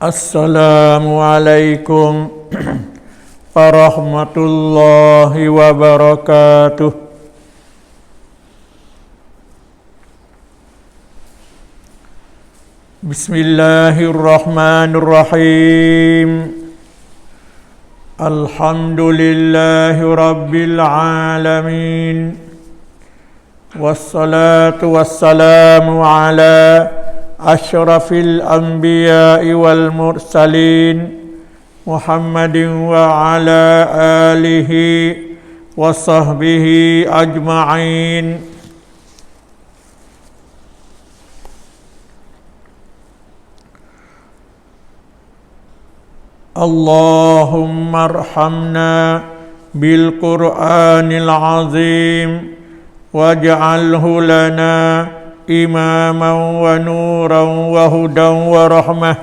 Assalamualaikum warahmatullahi wabarakatuh. Bismillahirrahmanirrahim. Alhamdulillahi rabbil alamin. Wassalatu wassalamu ala asyrafil anbiya'i wal mursalin Muhammadin wa ala alihi wa sahbihi ajma'in. Allahumma arhamna bil Qur'anil azim waj'alhu lana imaman wa nuran wa hudan wa rahmah.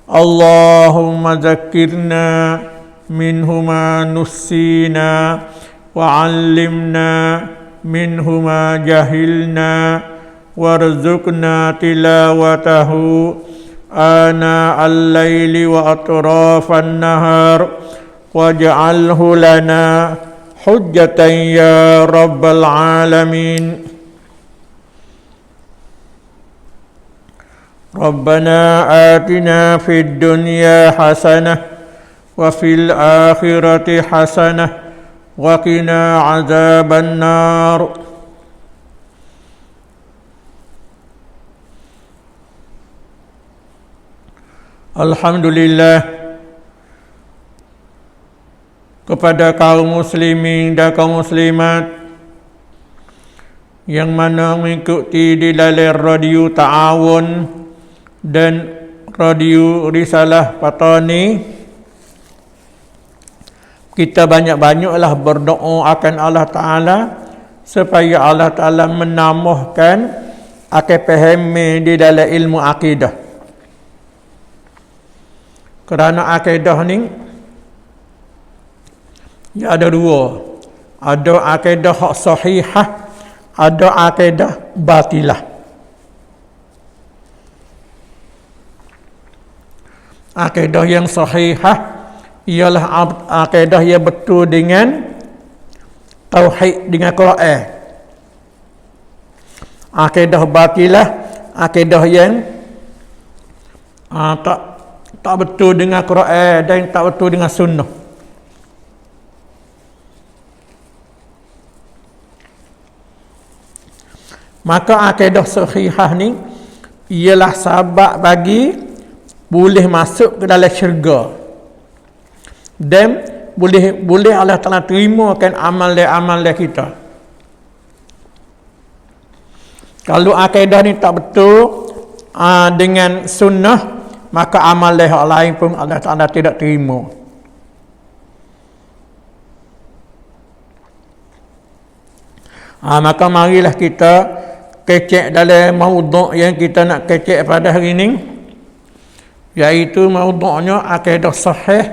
Allahumma zakkirna minhu ma nussina wa 'allimna minhu ma jahilna warzuqna tilawatahu ana al-laili wa atrafan nahar waj'alhu lana hujjatan ya rabbal alamin. Rabbana atina fid dunya hasanah wa fil akhirati hasanah wa qina azaban nar. Alhamdulillah kepada kaum muslimin dan kaum muslimat yang mana mengikuti di dalam radio Ta'awun dan radio Risalah Patani, kita banyak-banyaklah berdoa akan Allah Ta'ala supaya Allah Ta'ala menambahkan akan fahami di dalam ilmu akidah. Kerana akidah ni ya ada dua. Ada akidah hak sahihah, ada akidah batilah. Akidah yang sahihah ialah akidah yang betul dengan tauhid, dengan Quran. Akidah batilah akidah yang tak betul dengan Quran dan tak betul dengan sunnah. Maka akidah sahihah ni ialah sebab bagi boleh masuk ke dalam syurga dan boleh Allah Ta'ala terimakan amal kita. Kalau akidah ni tak betul dengan sunnah, maka amal orang lain pun Allah Ta'ala tidak terima. Maka marilah kita kecek dalam maudhu' yang kita nak kecek pada hari ini, iaitu maudhu'nya akidah sahih,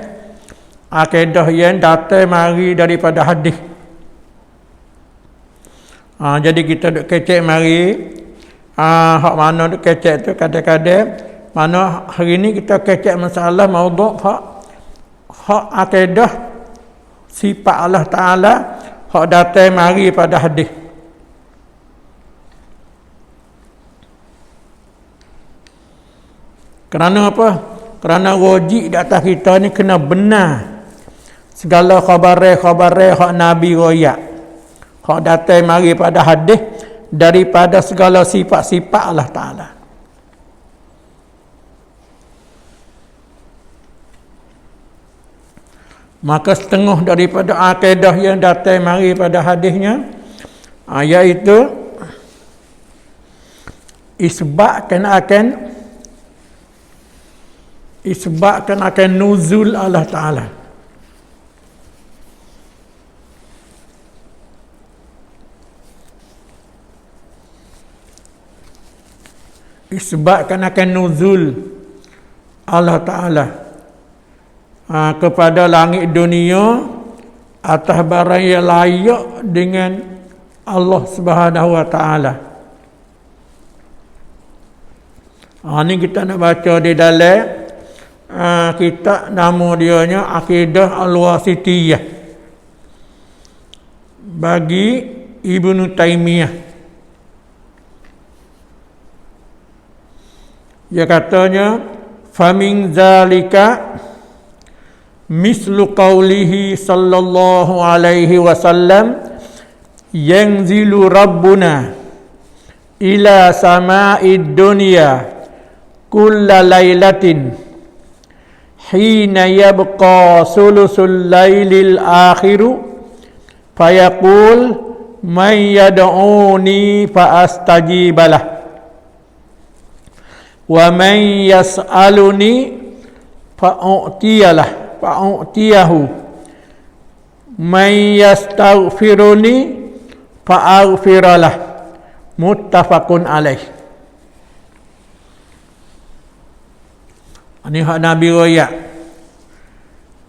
akidah yang datang mari daripada hadis. Jadi kita duk kecek mari hak mana duk kecek tu kadang-kadang mana hari ni kita kecek masalah maudhu' hak akidah sifat Allah Ta'ala hak datang mari pada hadis. Kerana apa? Kerana wajib di atas kita ni kena benar segala khabar hak Nabi royak, hak datang mari pada hadis daripada segala sifat-sifat Allah Ta'ala. Maka setengah daripada akidah yang datang mari pada hadisnya iaitu isbatkan akan nuzul Allah Ta'ala. Isbatkan akan nuzul Allah Ta'ala kepada langit dunia atas barang yang layak dengan Allah Subhanahu Wa Ta'ala. Ini kita nak baca di dalam kitab nama dianya Aqidah Al-Wasithiyah bagi Ibnu Taimiyah. Dia katanya famin zalika mislu qawlihi sallallahu alaihi wasallam yanzilu rabbuna ila sama'id dunya kulla lailatin hina yabqa sulusul lailil akhiru fayaqul man yad'uni fa astajibalah wa man yas'aluni fa'u'tiyahu man yastaghfiruni fa'aghfiralah. Muttafaqun alaih. Ini hak Nabi royak.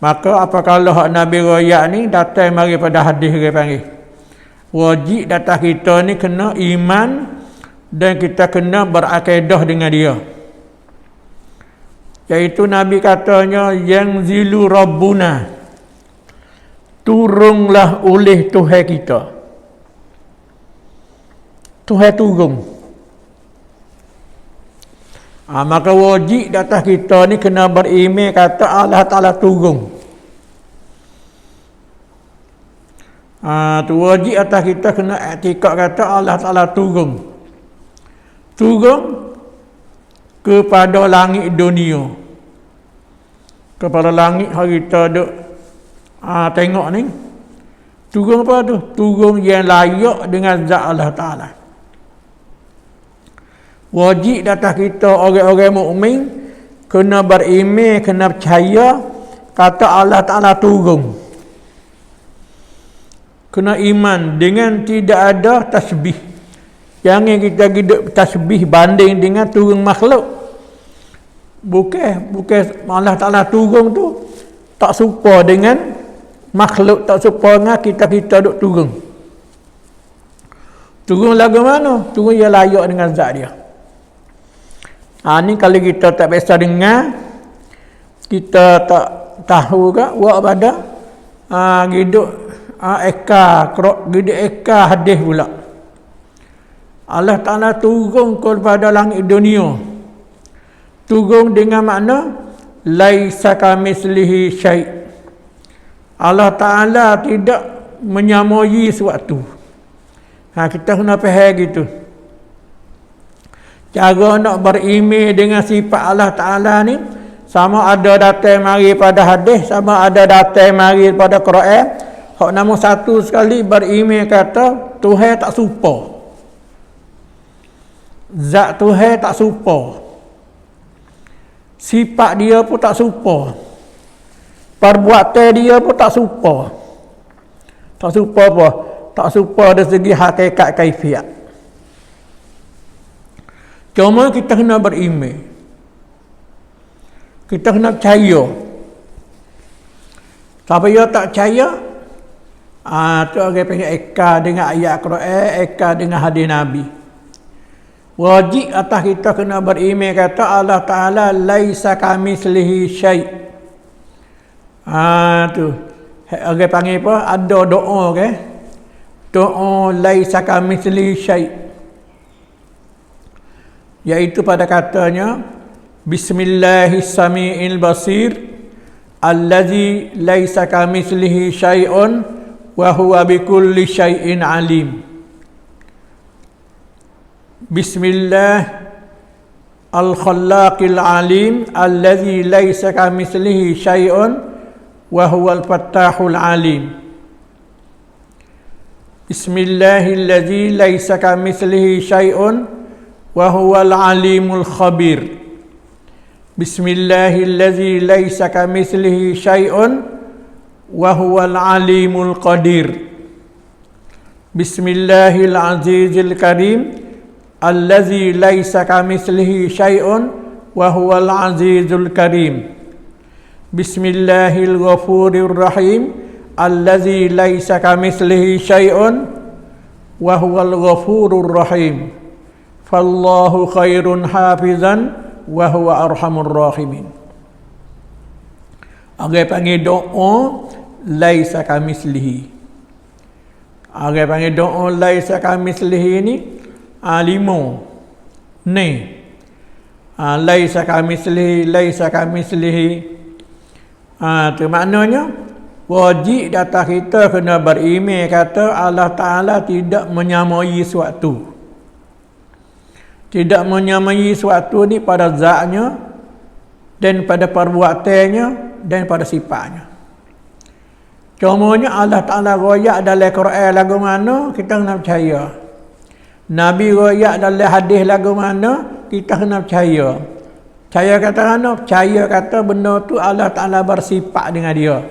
Maka apa kalau hak Nabi royak ni datang mari pada hadis dia panggil. Wajib datang kita ni kena iman dan kita kena berakidah dengan dia. Iaitu Nabi katanya yanzilu rabbuna, turunlah oleh Tuhan kita. Tuhan turun. Maka wajib atas kita ni kena beriman kata Allah Ta'ala turun. Tu wajib atas kita kena i'tikad kata Allah Ta'ala turun. Turun kepada langit dunia. Kepada langit hari kita duk tengok ni. Turun apa tu? Turun yang layak dengan zat Allah Ta'ala. Wajib atas kita orang-orang mukmin kena beriman, kena percaya kata Allah Ta'ala turun. Kena iman dengan tidak ada tasbih. Jangan kita hidup tasbih banding dengan turun makhluk. Bukan Allah Ta'ala turun tu tak serupa dengan makhluk, tak serupa dengan kita duk turun. Turun lagu mana? Turun yang layak dengan zat dia. Ni kalau kita tak biasa dengar, kita tak tahu ke buat pada hidup eka hadis pula. Allah Ta'ala turun kepada langit dunia. Turun dengan makna laisa kamitslihi syai'. Allah Ta'ala tidak menyamai sesuatu. Kita kena faham gitu. Cara nak beriman dengan sifat Allah Ta'ala ni sama ada datang mari pada hadis, sama ada datang mari pada Quran. Hak nombor satu sekali beriman kata Tuhan tak serupa. Zat Tuhan tak serupa. Sifat dia pun tak serupa. Perbuatan dia pun tak serupa. Tak serupa apa? Tak serupa dari segi hakikat kaifiat. Cuma kita kena beriman. Kita kena percaya. Siapa yang tak percaya, tu orang panggil eka dengan ayat Quran, eka dengan hadis Nabi. Wajib atas kita kena beriman kata Allah Ta'ala laisa kamitslihi syai'. Tu orang panggil apa? Ada doa ke? Doa laisa kamitslihi syai'. Iaitu pada katanya Bismillahis-sami'il basir allazi laisa kamitslihi syai'un wa huwa bikulli syai'in alim. Bismillah al-khallaqil alim allazi laisa kamitslihi syai'un wa huwal fattahul alim. Bismillahilladzi laisa kamitslihi syai'un wa huwal alimul khabir. Bismillahilladzi laisa kamitslihi syai'un wa huwal alimul qadir. Bismillahil azizil karim allazi laisa kamitslihi syai'un wa huwal azizul karim. Bismillahil ghafurir rahim allazi laisa kamitslihi syai'un wa huwal ghafurur rahim. Fallahu khairun hafizan wa huwa arhamur rahimin. Orang panggil doa laisa kamislihi. Orang panggil doa laisa kamislihi ni lima. Ni. Laisa kamislihi. Tu maknanya wajib data kita kena beriman kata Allah Ta'ala tidak menyamai suatu. Tidak menyamai suatu ni pada zatnya dan pada perbuatannya dan pada sifatnya. Contohnya Allah Ta'ala royak dalam Quran lagu mana kita kena percaya. Nabi royak dalam hadis lagu mana kita kena percaya. Percaya kata mana? Percaya kata benda tu Allah Ta'ala bersifat dengan dia.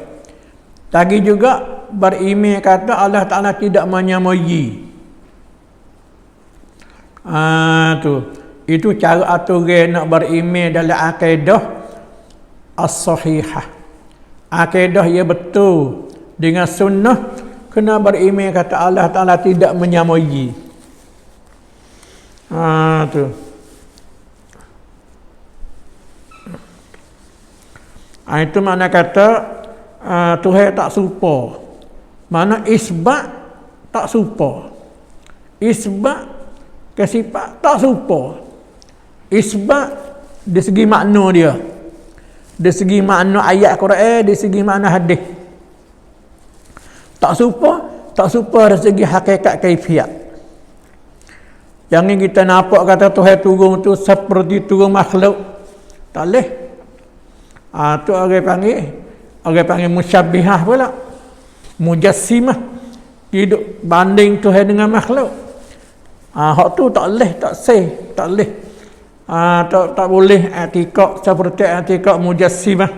Lagi juga beriman kata Allah Ta'ala tidak menyamai. Tu. Itu cara aturan nak beriman dalam akidah as-sahihah. Akidah ya betul dengan sunnah kena beriman kata Allah Ta'ala tidak menyamai. Tu. Itu makna kata Tuhan tak serupa. Mana isbat tak serupa. Isbat ke sifat tak serupa. Isbat dari segi makna dia. Dari segi makna ayat Quran, dari segi makna hadis. Tak serupa dari segi hakikat kaifiat. Jangan kita nampak kata Tuhan turun tu seperti turun makhluk. Tak boleh. Tu orang panggil musyabbihah pula. Mujassimah. Hidup banding Tuhan dengan makhluk. Hak tu tak boleh, tak sah, tak boleh. Tak boleh i'tikad seperti i'tikad mujassimah.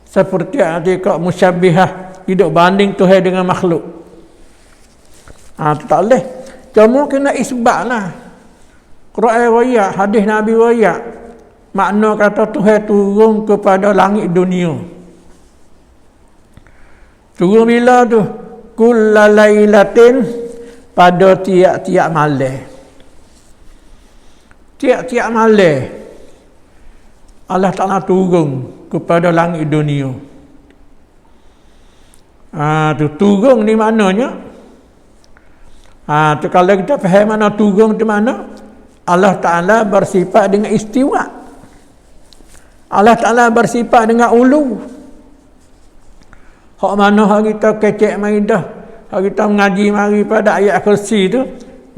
Seperti i'tikad musyabbihah. Hidup banding Tuhan dengan makhluk. Tu tak boleh. Cuma kena isbat lah. Quran royak, hadis Nabi royak. Makna kata Tuhan turun kepada langit dunia. Turun bila tu? Kullalailatin pada tiap-tiap malam. Tiap-tiap malam Allah Ta'ala turun kepada langit dunia. Tu turun ni maknanya tu kalau kita faham mana turun tu mana Allah Ta'ala bersifat dengan istiwa. Allah Ta'ala bersifat dengan ulu. Hak mana hak kita kecek mari dah. Hak kita mengaji mari pada ayat kursi tu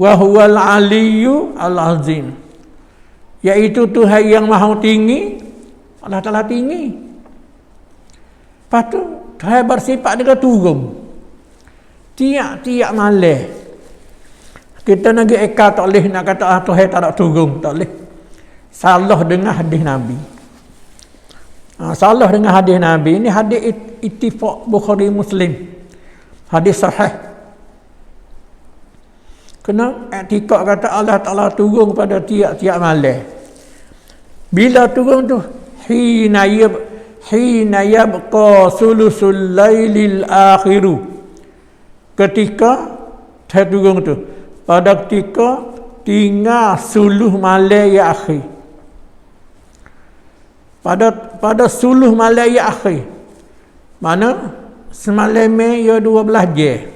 wa huwal aliyyu al-azim. Iaitu Tuhan yang maha tinggi. Allah Ta'ala tinggi. Lepas tu Tuhan bersifat dengan turun. Tiap-tiap malam. Kita nak eka tak boleh nak kata Tuhan tak ada turun, tak boleh. Salah dengan hadis Nabi. Salah dengan hadis Nabi. Ini hadis ittifaq Bukhari Muslim. Hadis sahih. Kena i'tikad kata Allah Ta'ala turun pada tiap-tiap malam. Bila turun tu? Hina yabqa sulusul lailil akhiru. Ketika saya turun tu. Pada ketika tinggal suluh malam yang akhir. Pada suluh malam yang akhir. Mana? Semalam ya 12 jam.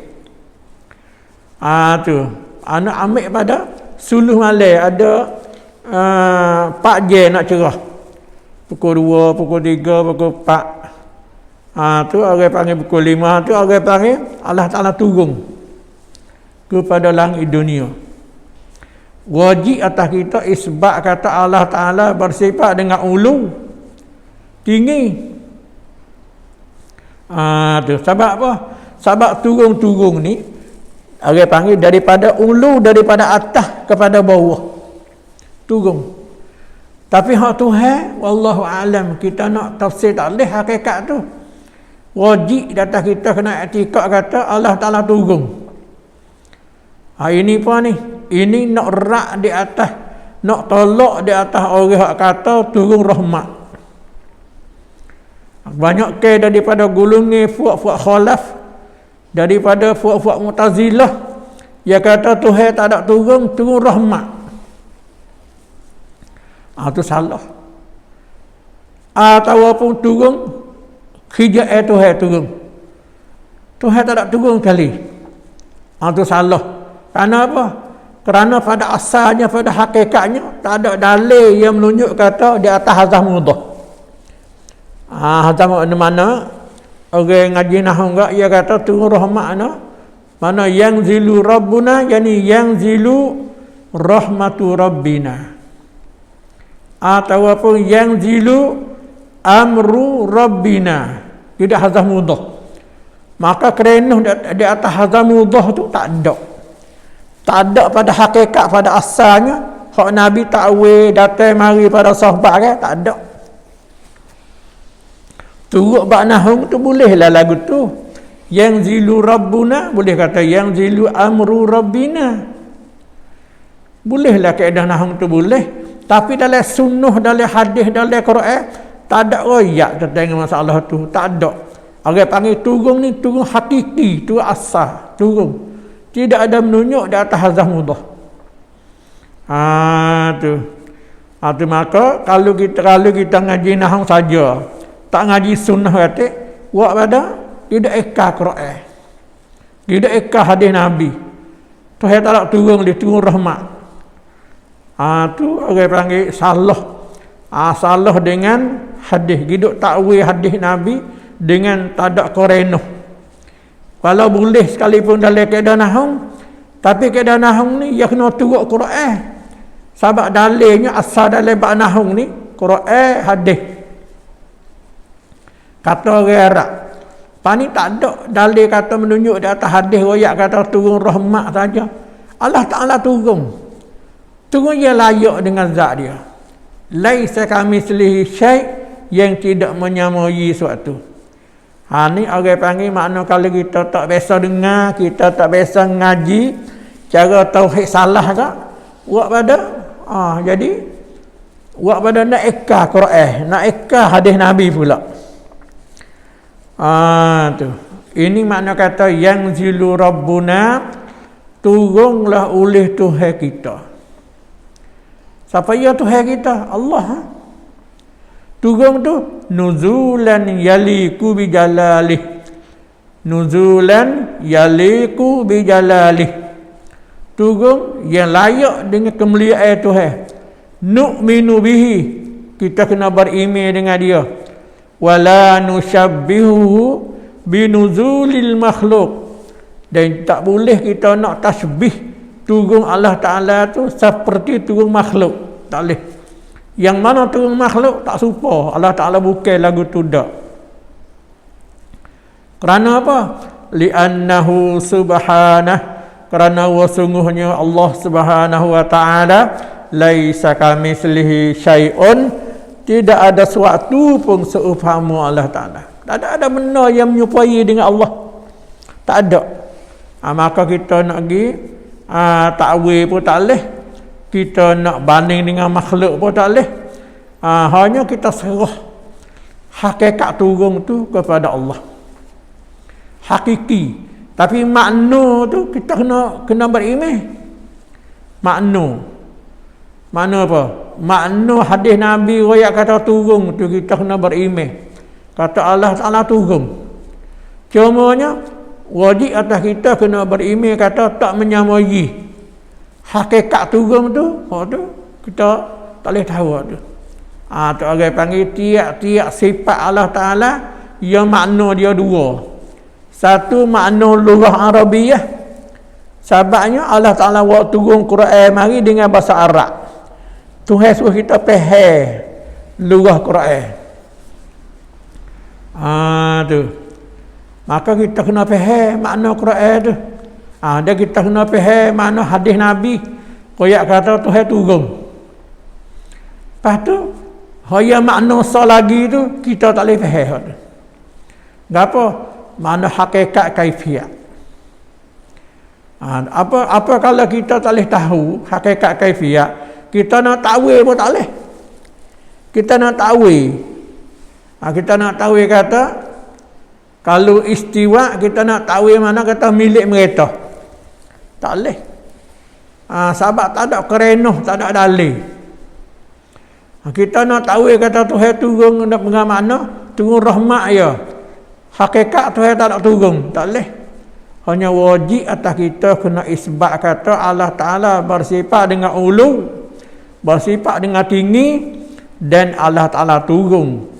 Tu. Anak ambil pada suluh malam. Ada 4 jam nak cerah. Pukul 2, pukul 3, pukul 4. Tu orang panggil pukul 5. Tu orang panggil Allah Ta'ala turun kepada langit dunia. Wajib atas kita isbat kata Allah Ta'ala bersifat dengan ulu tinggi. Tu sebab apa? Sebab turun-turun ni orang panggil daripada ulu, daripada atas kepada bawah. Turun. Tapi hak Tuhan wallahu alam, kita nak tafsir tak boleh hakikat tu. Wajib atas kita kena i'tikad kata Allah Ta'ala turun. Ini apa ni? Ini nak rak di atas, nak tolak di atas orang yang kata turun rahmat. Banyak ke daripada gulungan fuak-fuak khalaf, daripada fuak-fuak Mu'tazilah yang kata Tuhan tak ada turun rahmat. Itu salah. Ataupun turun Hijab Tuhan turun. Tuhan tak ada turun kali. Itu salah. Kerana apa? Kerana pada asalnya, pada hakikatnya tak ada dalil yang menunjuk kata di atas hazam mudah. Hazam mana? Orang ngaji nahwu enggak, ia kata turun rahmat mana yang zilu rabbuna, yani yang zilu rahmatu rabbina, ataupun yang zilu amru rabbina. Tidak hazam mudah. Maka kerana di atas hazam mudah tu tak ada pada hakikat, pada asalnya. Hak Nabi takwil datang mari pada sahabat kan, tak ada. Turut bak nahung tu bolehlah lagu tu. Yang zilu rabbuna, boleh kata yang zilu amru rabbina. Bolehlah kaedah nahung tu boleh. Tapi dalam sunnah, dalam hadis, dalam Quran tak ada royak tentang masalah tu, tak ada. Orang panggil turun ni turun hakiki, tu asal turun. Tidak ada menunjuk di atas hazah mudah. Tu maka kalau kita ngaji nahung saja, tak ngaji sunnah kata, buat pada tidak eka Quran, tidak eka hadis Nabi. Tu saya tak turun dia turun rahmat. Tu orang panggil salah. Salah dengan hadis, hidup takwil hadis Nabi dengan tak ada Quran. Kalau boleh sekalipun dalam keadaan nahung, tapi keadaan nahung ni dia kena turut Quran. Sebab dalilnya asal dalam bab nahung ni Quran hadis. Kata orang Arab, pani tak ada dalil kata menunjuk di atas hadis royak kata turun rahmat saja. Allah Taala turun dia layak dengan zat dia. Laisa kamitslihi syai', yang tidak menyamai suatu. Ni orang panggil makna kalau kita tak biasa dengar, kita tak biasa ngaji, cara tauhid salah tak? Buat pada jadi buat pada nak eka Quran, nak eka hadis Nabi pula. Tu. Ini makna kata yang zilu rabbuna, turunlah oleh Tuhan kita. Siapa ya Tuhan kita? Allah. Turun tu nuzulan yaliku bi jalalih. Nuzulan yaliku bi jalalih. Turun yang layak dengan kemuliaan Tuhan. Nu'minu bihi, kita kena beriman dengan dia. Wala nushabbihuhu binuzulil makhluk, dan tak boleh kita nak tasbih turun Allah Ta'ala tu seperti turun makhluk, tak boleh. Yang mana turun makhluk tak serupa Allah Ta'ala, bukan lagu tu dak. Kerana apa? Li'annahu subhanah, kerana sungguhnya Allah Subhanahu wa Ta'ala laisa kamitslihi syai'un, tidak ada sesuatu pun seumpama Allah Ta'ala. Tak ada benda yang menyerupai dengan Allah, tak ada. Maka kita nak pergi takwil pun tak boleh, kita nak banding dengan makhluk pun tak boleh. Hanya kita serah hakikat turun tu kepada Allah, hakiki. Tapi makna tu kita kena beriman. Makna apa? Makna hadis Nabi royak kata turun tu kita kena beriman. Kata Allah Ta'ala turun. Cumanya wajib atas kita kena beriman kata tak menyamai hakikat turun tu. Tu kita tak boleh tahu tu. Tu orang panggil tiap-tiap sifat Allah Ta'ala yang makna dia dua. Satu makna lughah Arabiah. Sebabnya Allah Ta'ala waktu turun Quran mari dengan bahasa Arab. Tuhan suruh kita faham lughah Quran. Tu. Maka kita kena faham makna Quran tu. Dan kita kena faham makna hadis Nabi. Koyak kata Tuhan turun. Lepas tu, yang makna sah lagi tu kita tak boleh faham. Kenapa? Makna hakikat kaifiat. Apa kalau kita tak boleh tahu hakikat kaifiat, kita nak takwil pun tak boleh. Kita nak takwil. Kita nak takwil kata kalau istiwa, kita nak takwil mana kata milik mereka. Tak boleh. Sebab tak ada kerenuh, tak ada dalil. Kita nak takwil kata Tuhan turun dengan mana? Turun rahmat ya. Hakikat Tuhan tak nak turun, tak boleh. Hanya wajib atas kita kena isbat kata Allah Ta'ala bersifat dengan ulu, bersifat dengan tinggi, dan Allah Ta'ala turun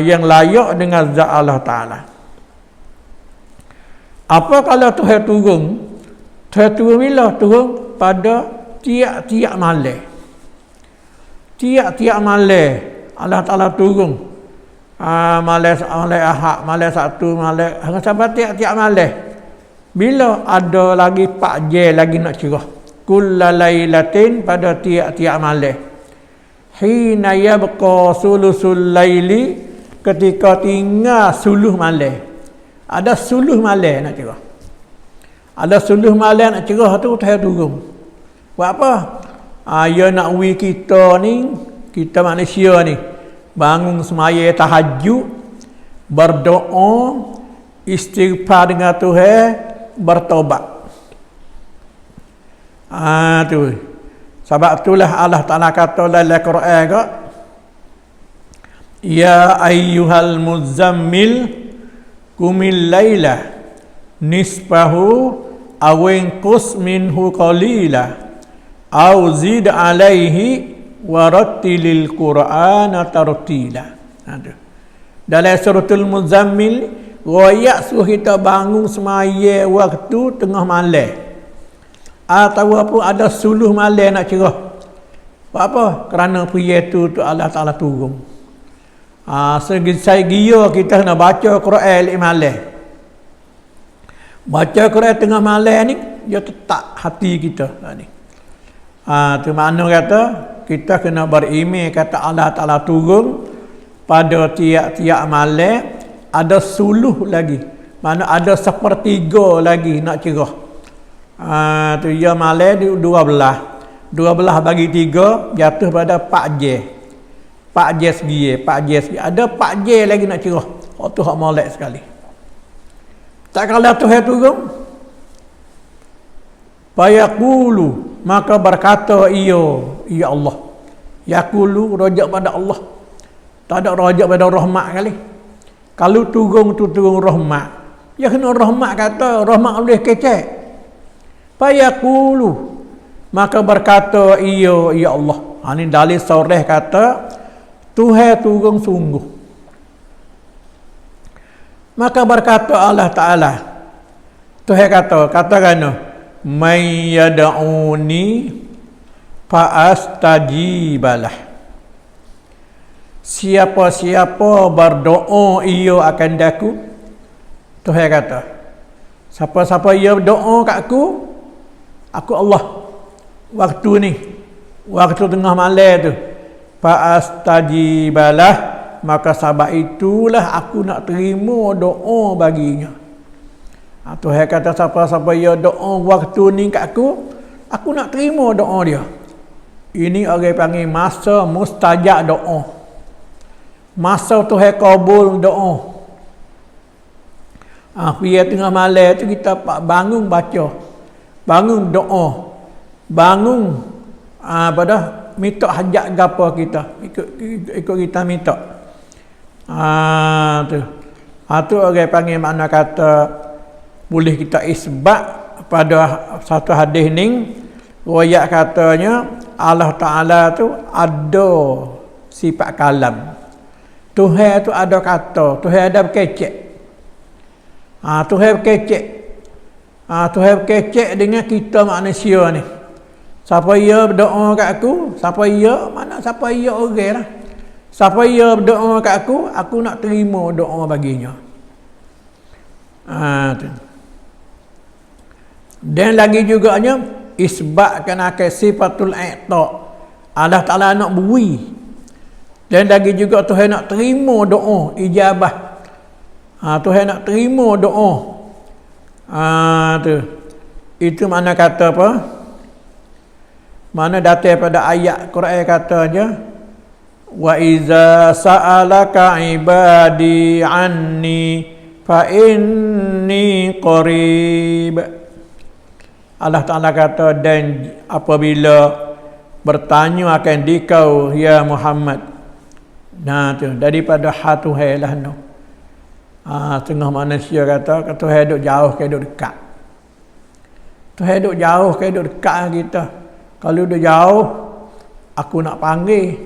yang layak dengan zat Allah Ta'ala. Apa kalau Tuhan turun? Tuhan turun bila? Turun pada tiap-tiap malam. Tiap-tiap malam Allah Ta'ala turun. Malam Ahad, malam Sabtu, malam sampai tiap-tiap malam. Bila ada lagi 4 jam lagi nak cerah. Kullalailatin, pada tiap-tiap malam. Hina yabqa sulusul laili, ketika tinggal suluh malam. Ada suluh malam nak cerah. Ada suluh malam nak cerah tu Tuhan turun. Buat apa? Ya nak wi kita ni, kita manusia ni, bangun semaya tahajud, berdoa, istighfar dengan Tuhan, bertobat. Tu. Sebab itulah Allah Ta'ala kata dalam Quran ke, ya ayyuhal muzammil qumil laila nisfahu aw inqus minhu qalila aw zid alaihi warattilil qur'ana tartila. Dalam suratul muzammil, royak suruh kita bangun semaya waktu tengah malam. Atau apa ada suluh malam nak cerah. Buat apa? Kerana pria tu Allah Ta'ala turun. Saya gila kita nak baca Quran malam. Baca Quran tengah malam ni, dia tetap hati kita. Tu makna kata, kita kena beriman kata Allah Ta'ala turun pada tiap-tiap malam. Ada suluh lagi, mana ada sepertiga lagi nak cerah. Tu ya malam 12 bagi 3 jatuh pada 4 jam. 4 jam segi, 4 jam segi. Ada 4 jam lagi nak cerah. Waktu hak molek sekali. Tak kala Tuhan turun, fayaqulu, maka berkata ya Allah. Yaqulu rajak pada Allah. Tak ada rajak pada rahmat kali. Kalau turun tu turun rahmat, ya kena rahmat kata, rahmat boleh kecek. Fayaqulu, maka berkata ya Allah. Ini dalil soreh kata Tuhan turun sungguh. Maka berkata Allah Ta'ala, Tuhan katakan, may yad'uni fa'astajibalah. Siapa-siapa berdoa ia akan daku. Tuhan kata, siapa-siapa ia berdoa kat aku Allah. Waktu ni, waktu tengah malam tu, fa'astajibalah, maka sebab itulah aku nak terima doa baginya. Tuhan kata, siapa-siapa ia doa waktu ni kat aku nak terima doa dia. Ini orang panggil masa mustajab doa. Masa Tuhan kabul doa. Dia tengah malam tu kita bangun baca, bangun doa, bangun pada minta hajat gapo kita, ikut kita minta. Tu orang panggil makna kata boleh kita isbat pada satu hadis ni, riwayat katanya Allah Ta'ala tu ada sifat kalam. Tuhan tu ada kata, Tuhan ada berkecek. Tuhan berkecek. Tuhan berkecek dengan kita manusia ni. Siapa ia berdoa kat aku, siapa ia orang lah. Siapa ia berdoa kat aku nak terima doa baginya. Dan lagi juganya isbatkan akan sifatul i'ta. Allah Ta'ala nak beri. Dan lagi juga Tuhan nak terima doa, ijabah. Tuhan nak terima doa. Itu mana kata apa? Mana datang pada ayat Quran katanya, wa iza sa'alaka ibadi anni fa inni qarib. Allah Ta'ala kata, dan apabila bertanya akan dikau ya Muhammad, tu daripada hatu helah no. Setengah manusia kata Tuhan duduk jauh ke duduk dekat. Tuhan duduk jauh ke duduk dekat kita. Kalau duduk jauh, aku nak panggil.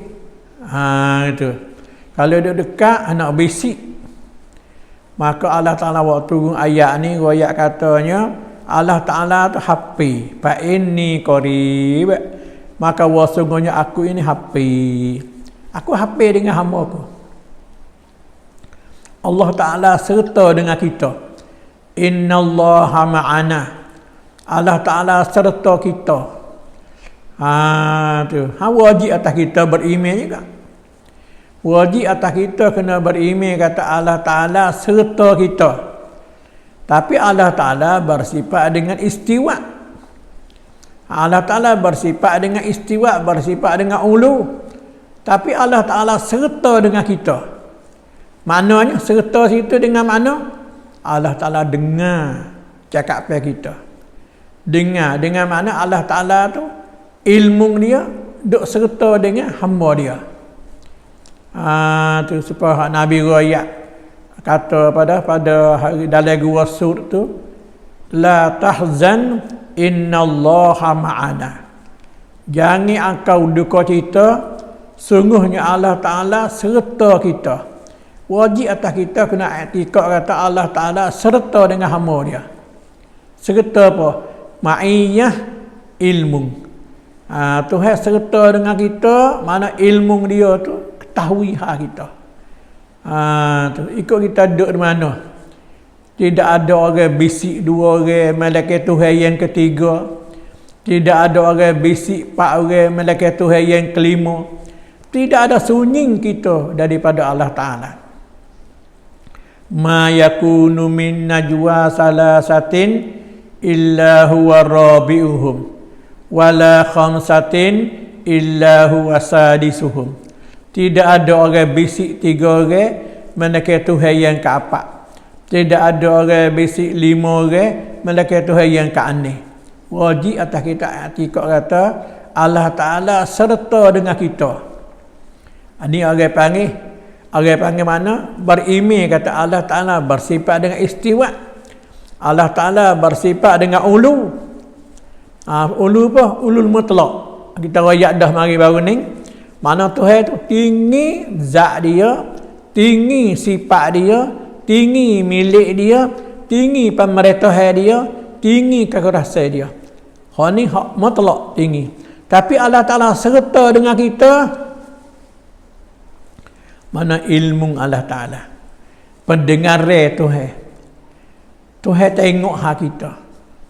Itu. Kalau duduk dekat, nak bisik. Maka Allah Ta'ala waktu turun ayat ni, ayat katanya, Allah Ta'ala tu happy. Fa inni qarib. Maka sungguhnya aku ini happy. Aku happy dengan hamba aku. Allah Ta'ala serta dengan kita. Innallaha ma'ana. Allah Ta'ala serta kita. Tu. Wajib atas kita beriman juga. Wajib atas kita kena beriman kata Allah Ta'ala serta kita. Tapi Allah Ta'ala bersifat dengan istiwa. Allah Ta'ala bersifat dengan istiwa, bersifat dengan ulu. Tapi Allah Ta'ala serta dengan kita. Maknanya serta situ dengan mana? Allah Ta'ala dengar cakapan kita. Dengar dengan mana Allah Ta'ala tu ilmu dia duk serta dengan hamba dia. Tu supaya Nabi Royak kata pada hari dalam gua sur tu, la tahzan innallaha ma'ana. Jangan engkau duka cita, sungguhnya Allah Ta'ala serta kita. Wajib atas kita kena i'tikad kata Allah Ta'ala serta dengan hamba dia. Serta apa? Ma'iyah ilmu. Tuhan serta dengan kita, mana ilmu dia tu ketahui hak kita. Tu ikut kita duduk di mana. Tidak ada orang bisik dua orang malaikat Tuhan yang ketiga. Tidak ada orang bisik empat orang malaikat Tuhan yang kelima. Tidak ada sunyi kita daripada Allah Ta'ala. Ma yakunu min najwa salasatin illa huwa rabi'uhum wala khamsatin illa huwa sadisuhum. Tidak ada orang bisik tiga orang malaikat Tuhan yang keempat. Tidak ada orang bisik lima orang malaikat Tuhan yang keenam. Wajib atas kita i'tikad kata Allah Ta'ala serta dengan kita. Ini orang panggil mana? Berimej kata Allah Ta'ala bersifat dengan istiwa. Allah Ta'ala bersifat dengan ulu. Ulu apa? Ulul mutlaq. Kita royak dah mari baru ni. Mana Tuhan tu tinggi zat dia, tinggi sifat dia, tinggi milik dia, tinggi pemerintahan dia, tinggi kekuasaan dia. Hak ni hak mutlaq tinggi. Tapi Allah Ta'ala serta dengan kita. Mana ilmu Allah Ta'ala, pendengar Tuhan. Tuhan tengok hak kita.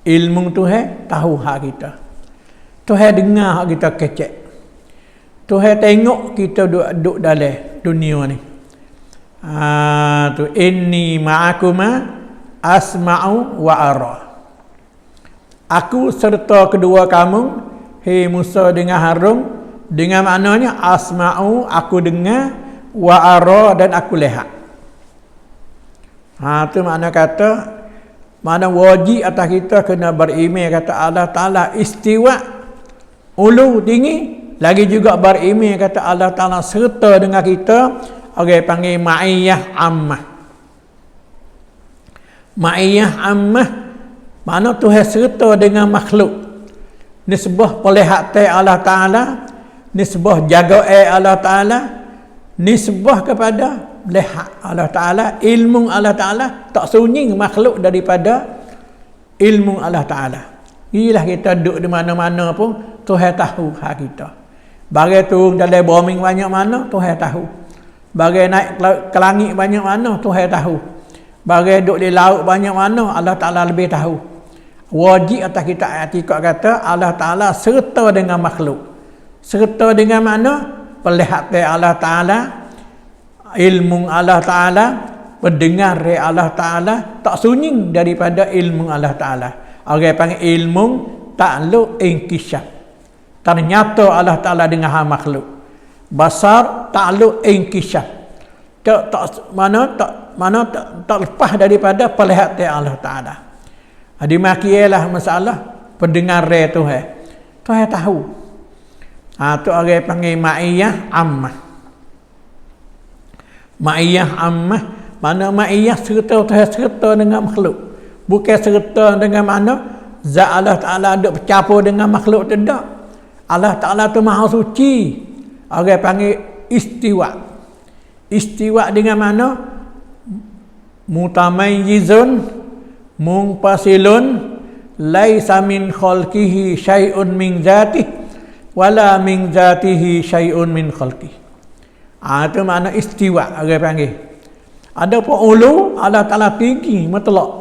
Ilmu Tuhan tahu hak kita. Tuhan dengar hak kita kecek. Tuhan tengok kita duduk dalam dunia ni. Tu inni ma'akuma asma'u wa ara. Aku serta kedua kamu, hei Musa dengan Harun, dengan maknanya asma'u aku dengar, wa ara dan aku lihat. Tu makna kata, mana wajib atas kita kena beriman kata Allah Ta'ala istiwa, ulu tinggi, lagi juga beriman kata Allah Ta'ala serta dengan kita. Orang panggil ma'iyah ammah. Ma'iyah ammah mana Tuhan serta dengan makhluk. Nisbah pelihatan Allah Ta'ala, nisbah jagaan Allah Ta'ala, nisbah kepada lihat Allah Ta'ala, ilmu Allah Ta'ala, tak sunyi makhluk daripada ilmu Allah Ta'ala. Inilah kita duduk di mana-mana pun Tuhan tahu hak kita. Bagai turun dalam bumi banyak mana Tuhan tahu. Bagai naik ke langit banyak mana Tuhan tahu. Bagai duduk di laut banyak mana Allah Ta'ala lebih tahu. Wajib atas kita i'tikad kata Allah Ta'ala serta dengan makhluk. Serta dengan mana? Pelihatan Allah Ta'ala, ilmu Allah Ta'ala, pendengar Allah Ta'ala, tak sunyi daripada ilmu Allah Ta'ala. Orang panggil ilmu ta'luk inkishaf. Ternyata Allah Ta'ala dengan hal makhluk. Basar ta'luk inkishaf. Tak lepas daripada pelihatan Allah Ta'ala. Dimakilah masalah pendengar Tuhan. Tuhan tahu. Tu orang panggil ma'iyah ammah. Ma'iyah ammah Mana ma'iyah serta Tuhan serta dengan makhluk. Bukan serta dengan mana zat Allah Ta'ala ada bercampur dengan makhluk tu tak. Allah Ta'ala tu maha suci. Orang panggil istiwa. Istiwa dengan mana? Mutamayyizun munfasilun laisa min khalqihi syai'un min zatihi wala min zatihi syai'un min khalqihi. Itu makna istiwa orang panggil. Ada pun ulu Allah Ta'ala tinggi mutlak.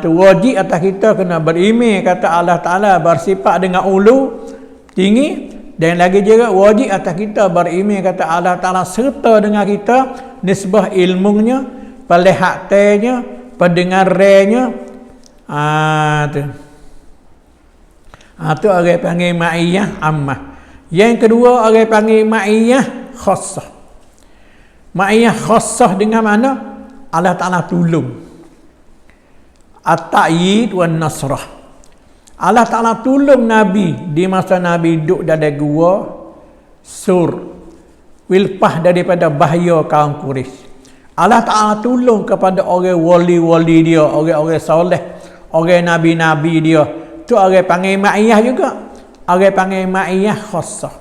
Tu wajib atas kita kena beriman kata Allah Ta'ala bersifat dengan ulu tinggi, dan lagi juga wajib atas kita beriman kata Allah Ta'ala serta dengan kita nisbah ilmunya, pelihatannya, pendengarannya. Tu orang panggil ma'iyah ammah. Yang kedua orang panggil ma'iyah khassah. Ma'iyah khassah dengan mana? Allah Ta'ala tolong. At-ta'yid wan nasrah. Allah Ta'ala tolong Nabi di masa Nabi duduk dalam gua Sur, wilpah daripada bahaya kaum Quraisy. Allah Ta'ala tolong kepada orang wali-wali dia, orang-orang soleh, orang nabi-nabi dia. Tu orang panggil ma'iyah juga. Orang panggil ma'iyah khassah.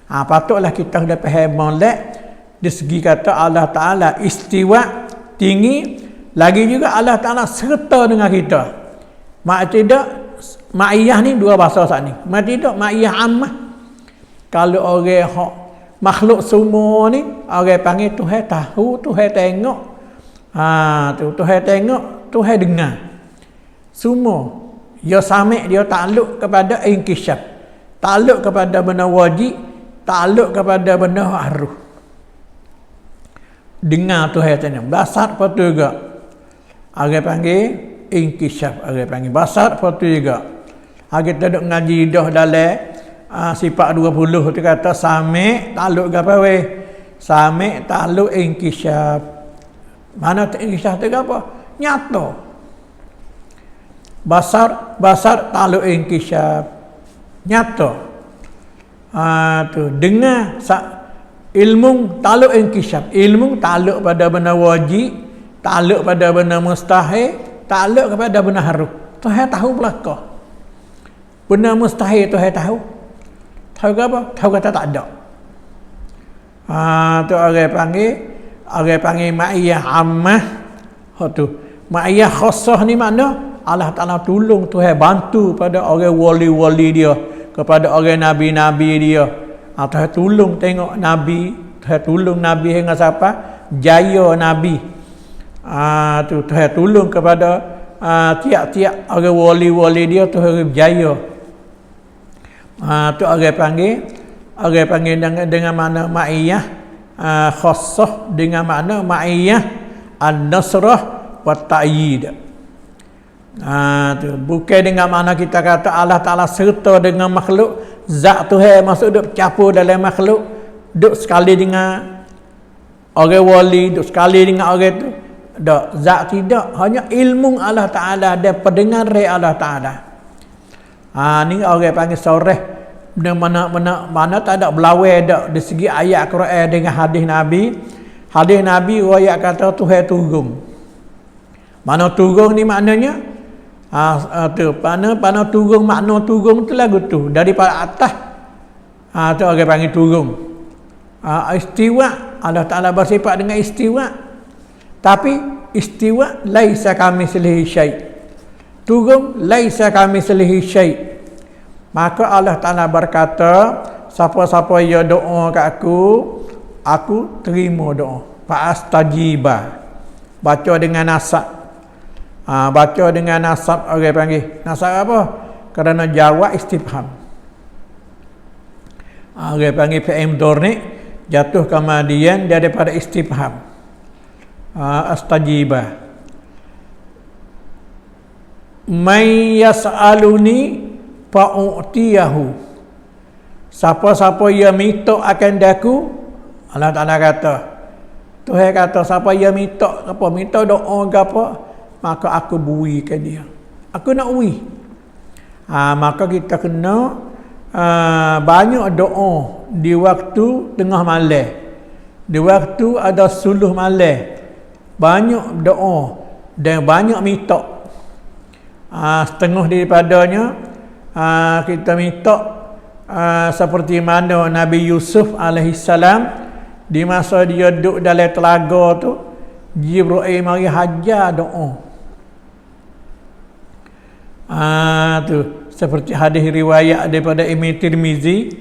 Patutlah kita dah faham molek di segi kata Allah Ta'ala istiwa tinggi, lagi juga Allah Ta'ala serta dengan kita. Mak tidak ma'iyah ni dua bahasa saat ni. Mak tidak ma'iyah ammah. Kalau orang makhluk semua ni orang panggil Tuhan tahu, Tuhan tengok. Tuhan tengok, Tuhan dengar. Semua dia samik, dia takluk kepada inkishaf, takluk kepada benda wajib, takluk kepada benda harus. Dengar Tuhan tanya. Basar apa tu juga. Orang panggil inkishaf, orang panggil basar apa tu juga. Kita duduk ngaji dah dalam sifat 20 tu kata samik takluk ke apa weh? Samik takluk inkishaf. Mana inkishaf tu ke apa? Nyata. Basar takluk inkishaf. Nyata. Tu dengar ilmu takluk inkishaf. Ilmu takluk pada benda wajib, takluk pada benda mustahil, takluk kepada benda harus. Tuhan tahu belakang. Benda mustahil Tuhan tahu. Tahu ke apa? Tahu kata tak ada. Tu orang panggil ma'iyah ammah. Tu ma'iyah khassah ni makna Allah Ta'ala tolong, Tuhan bantu pada orang wali-wali dia, kepada orang nabi-nabi dia. Tuhan tolong tengok Nabi, Tuhan tolong Nabi dengan siapa? Jaya Nabi. Tu Tuhan tolong kepada tiap-tiap orang wali-wali dia, Tuhan jaya. Tu orang panggil dengan makna ma'iyah khassah, dengan makna ma'iyah an-nasrah wa ta'yid. Tu bukan dengan makna kita kata Allah Ta'ala serta dengan makhluk. Zat Tuhan masuk duk campur dalam makhluk, duk sekali dengan orang wali, duk sekali dengan orang tu. Tak, zat tidak, hanya ilmu Allah Ta'ala dan pendengaran Allah Ta'ala. Ni orang panggil soreh. Mana tak ada berlawan dak di segi ayat Quran dengan hadis Nabi. Hadis Nabi riwayat kata Tuhan turun. Mana turun ni maknanya? Tu mana turun, makna turun tu lagu tu daripada atas. Tu orang panggil turun. Istiwa, Allah Ta'ala bersifat dengan istiwa. Tapi istiwa laisa kamitslihi syai'. Turun laisa kamitslihi syai'. Maka Allah Ta'ala berkata, siapa-siapa yang doa kat aku terima doa. Fa'astajiba. Baca dengan nasab. Baca dengan nasab orang panggil. Nasab apa? Kerana jawab istifham. Orang panggil fi'il mudhari' jatuh kemudian daripada istifham. Astajiba. May yas'aluni fa'utiyahu. Siapa-siapa yang minta akan daku, Allah Ta'ala kata, Tuhan kata siapa yang minta doa ke apa, maka aku berikan dia. Aku nak beri. Maka kita kena banyak doa di waktu tengah malam, di waktu ada suluh malam, banyak doa dan banyak minta. Setengah daripadanya kita minta seperti mana Nabi Yusuf alaihissalam di masa dia duduk dalam telaga tu, Jibril mari hajar doa. Tu seperti hadis riwayat daripada Imam Tirmizi,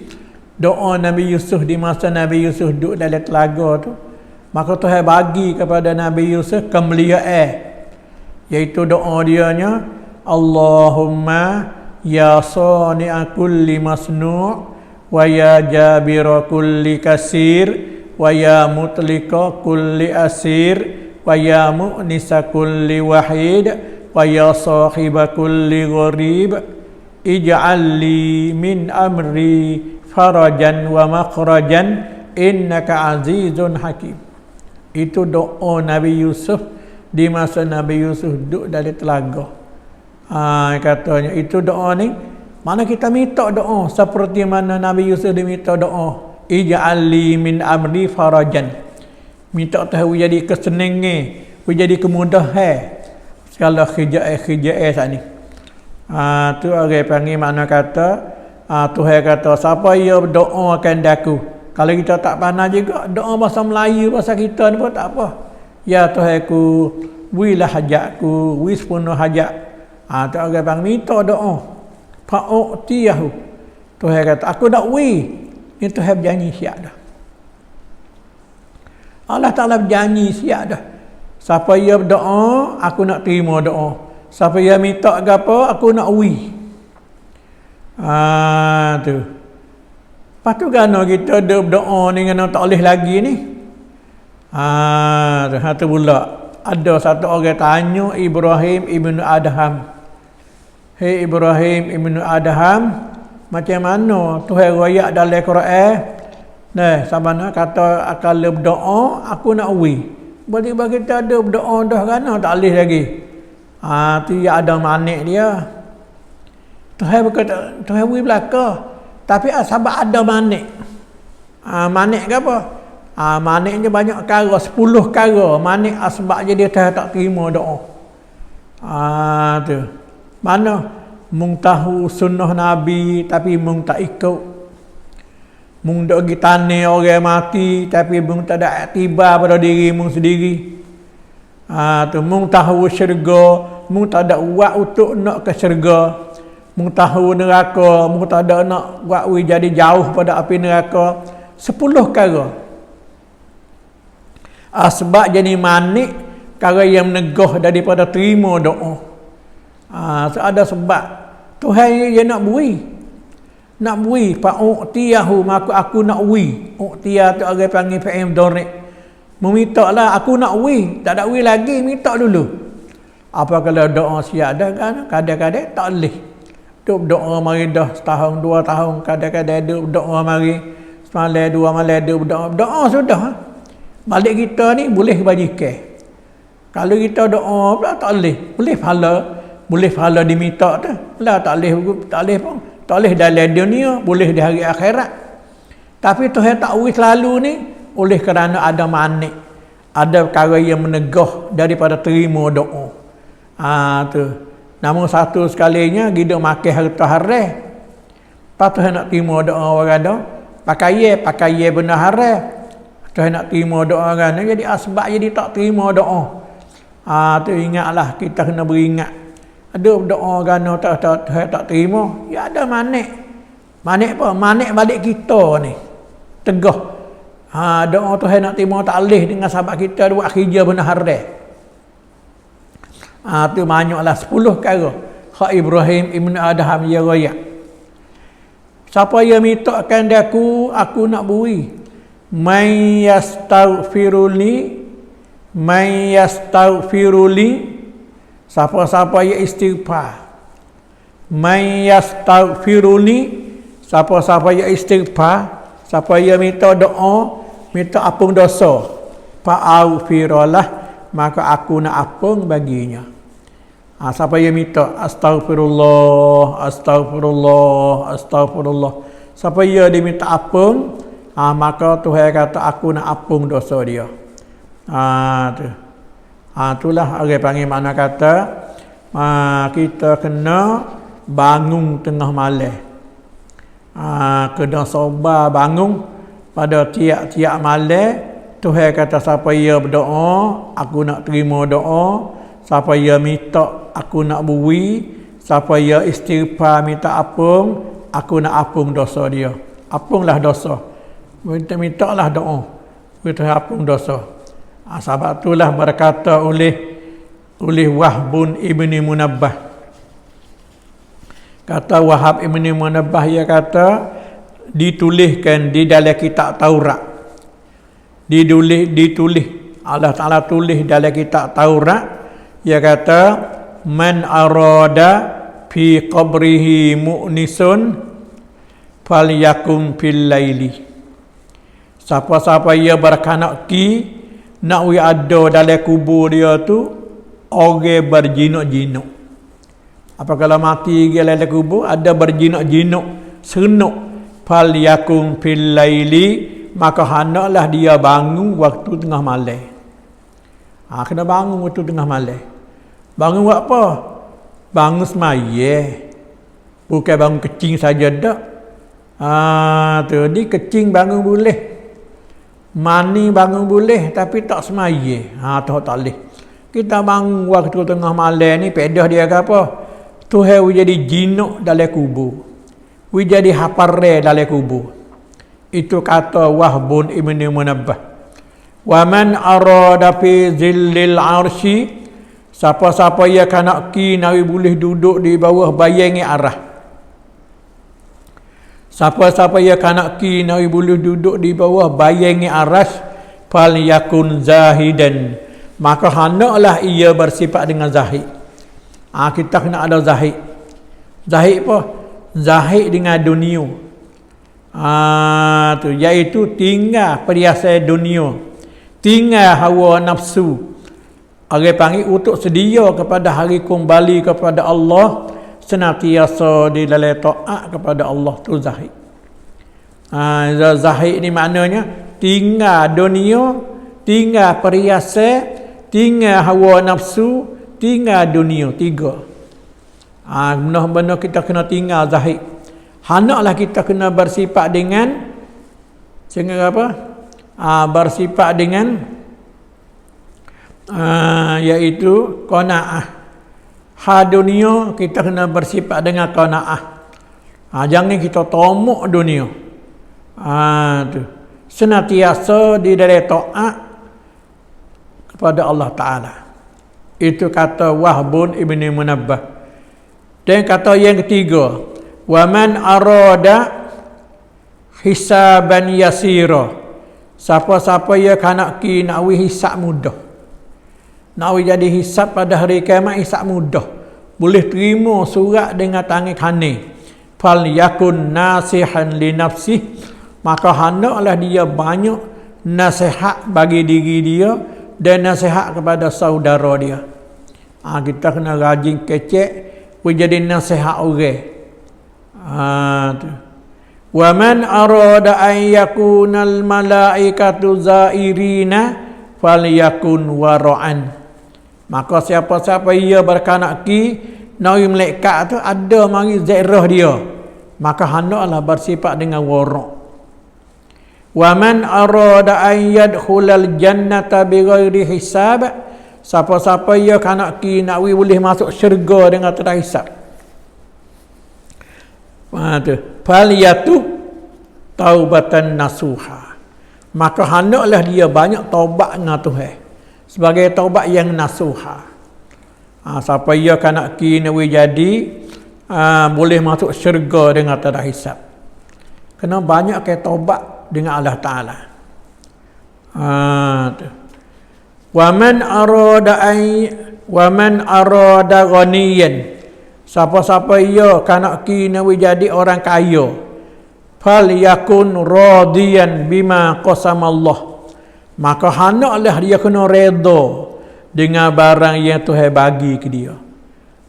doa Nabi Yusuf di masa Nabi Yusuf duduk dalam telaga tu, maka Tuhan bagi kepada Nabi Yusuf kemuliaan, iaitu doa dianya, Allahumma ya sani'a kulli masnu' wa ya jabira kulli kasir wa ya mutlika kulli asir wa ya mu'nisa kulli wahid wa ya sahiba kulli gharib ij'al li min amri farajan wa makhrajan innaka azizun hakim. Itu doa Nabi Yusuf di masa Nabi Yusuf duduk dari telaga. Katanya itu doa ni, mana kita minta doa seperti mana Nabi Yusuf diminta doa, ij'al li min amri farajan, minta tahu jadi kesenangan, jadi kemudahan segala khijai saat ni. Tu orang panggil mana kata, Tuhan kata siapa yang berdoa akan daku. Kalau kita tak pandai juga doa bahasa Melayu bahasa kita ni pun tak apa. Ya Tuhanku, wilah hajatku, wis penuh hajat. Tu orang bang minta doa. Fa'utiyahu. Tuhan kata, aku nak wi. Ni Tuhan berjanji siap dah. Allah Ta'ala berjanji siap dah. Siapa yang berdoa, aku nak terima doa. Siapa yang minta apa, aku nak wi. Tu. Lepas tu kerana kita berdoa ni kerana tak boleh lagi ni. Tu pula. Ada satu orang tanya Ibrahim ibnu Adham. Hei Ibrahim ibnu Adham, macam mana Tuhan royak dalam Quran? Nah, sama nak kata kalau berdoa aku nak wi. Tiba-tiba kita ada berdoa dah kan tak boleh lagi. Tu ya ada manik dia. Tuhan berkata Tuhan wi belaka. Tapi sebab ada manik. Manik ke apa? Manik je banyak perkara, 10 perkara. Manik sebab je dia tak terima doa. Tu. Mana mung tahu sunnah Nabi tapi mung tak ikut. Mung dok pergi tanya orang mati tapi mung tak ada iktibar pada diri mung sendiri. Tu mung tahu syurga, mung tak ada buat untuk nak ke syurga. Mung tahu neraka, mung tak ada nak buat jadi jauh pada api neraka. 10 perkara. Sebab jadi manik perkara yang menegah daripada terima doa. So ada sebab Tuhan dia nak bui. Nak bui fa'utiyahu, maka aku nak bui. U'tiya tu orang panggil fa'il mudhari'. Meminta lah aku nak bui, tak ada bui lagi, minta dulu. Apa kalau doa siap dah kan? Kadang-kadang tak boleh. Duk doa mari dah setahun 2 tahun, kadang-kadang duk doa mari semalam 2 malam duk doa. Doa sudah. Balik kita ni boleh bajikan. Kalau kita doa pula tak boleh. Boleh pahala diminta tu. Lah tak boleh pun. Tak boleh dalam dunia, boleh di hari akhirat. Tapi Tuhan tak uris selalu ni oleh kerana ada manik. Ada perkara yang menegah daripada terima doa. Tu. Namun satu sekalinya kita makan harta haram. Lepas Tuhan nak terima doa orang dah. Pakai benar haram. Tuhan nak terima doa orang dah. Jadi sebab jadi tak terima doa. Tu ingatlah kita kena beringat. Ada doa gana tak terima, ya ada manik. Manik apa? Manik balik kita ni. Tegah. Doa Tuhan nak terima tak boleh dengan sahabat kita buat kerja benar haram. Tu banyaklah 10 perkara. Hak Ibrahim ibnu Adham ya royak. Siapa yang mintakan aku nak bui. May yastaghfiruli siapa-siapa yang istighfar. Man yastaghfiruni, siapa-siapa yang istighfar, siapa yang minta doa, minta ampun dosa, fa'aghfirullah, maka aku nak ampun baginya. Siapa yang minta astagfirullah, siapa yang diminta ampun, maka Tuhan kata aku nak ampun dosa dia. Tu. Itulah orang panggil makna kata kita kena bangun tengah malam. Kena sabar bangun pada tiap-tiap malam. Tuhan kata siapa ia berdoa, aku nak terima doa. Siapa ia minta, aku nak beri. Siapa ia istighfar minta apung, aku nak apung dosa dia. Apunglah dosa. Minta-mintalah doa. Kita apung dosa. Sebab itulah berkata oleh Wahbun Ibni Munabbah. Kata Wahab Ibni Munabbah, ia kata dituliskan di dalam kitab Taurat. Ditulis Allah Ta'ala tulis dalam kitab Taurat. Ia kata man arada fi qabrihi mu'nisun falyakum fil laili. Siapa-siapa ia berkanak nak ada dalam kubur dia tu orang berjinuk-jinuk. Apa kalau mati dia dalam kubur ada berjinuk-jinuk senuk, falyakum fil laili, maka hendaklah dia bangun waktu tengah malam. Kena bangun waktu tengah malam. Bangun buat apa? Bangun semaya. Bukan bangun kecing saja dak. Tadi kecing bangun boleh. Mani bangun boleh tapi tak semaya. Tak boleh. Kita bangun waktu tengah malam ni pedah dia ke apa? Tuhan jadi jinuk dalam kubur. Jadi hapare dalam kubur. Itu kata Wahbun Ibni Munabbah. Wa man arada fi zillil arsy, siapa-siapa yang kanak nawi boleh duduk di bawah bayangi arah. Siapa-siapa yang kanak nawi boleh duduk di bawah bayangi aras, fal yakun zahidan, maka hendaklah ia bersifat dengan zahid. Kita kena ada zahid. Zahid apa? Zahid dengan dunia. Iaitu tinggal perhiasan dunia, tinggal hawa nafsu. Orang panggil untuk sedia kepada hari kembali kepada Allah, senantiasa di dalam taat kepada Allah, tu zahid. Zahid ni maknanya tinggal dunia, tinggal perhiasan, tinggal hawa nafsu, tinggal dunia, tiga. Benar-benar kita kena tinggal zahid. Hendaklah kita kena bersifat dengan bersifat dengan iaitu qanaah. Dunia kita kena bersifat dengan qanaah. Jangan kita tomok dunia. Tu. Senantiasa di dalam taat kepada Allah Ta'ala. Itu kata Wahbun Ibni Munabbah. Dan kata yang ketiga, wa man arada hisaban yasira, siapa-siapa yang kanak nak hisab mudah, nak jadi hisab pada hari kiamat, hisab mudah, boleh terima surat dengan tangan kanan, fal yakun nasihan li nafsih, maka hendaklah dia banyak nasihat bagi diri dia dan nasihat kepada saudara dia. Kita kena rajin kecek menjadi nasihat orang. Wa man arada an yakunal malaikatu zairina falyakun wara'an, maka siapa-siapa ia berkanak nawi malaikat tu ada mari zairah dia, maka hendaklah bersifat dengan wara'. Wa man arada an yadkhulal jannata bighairi hisab, siapa-siapa ia kanak nak boleh masuk syurga dengan tak hisab, faliyatu taubatan nasuha, maka hendaklah dia banyak taubat dengan Tuhan sebagai taubat yang nasuha. Siapa ia kanak nak jadi boleh masuk syurga dengan tak hisab, kena banyak ke taubat dengan Allah Ta'ala. Wa man arada ghaniyan, siapa-siapa ia kanak nawi jadi orang kaya, fal yakun radiyan bima qasamallah, maka hendaklah dia kena redha dengan barang yang Tuhan bagi ke dia.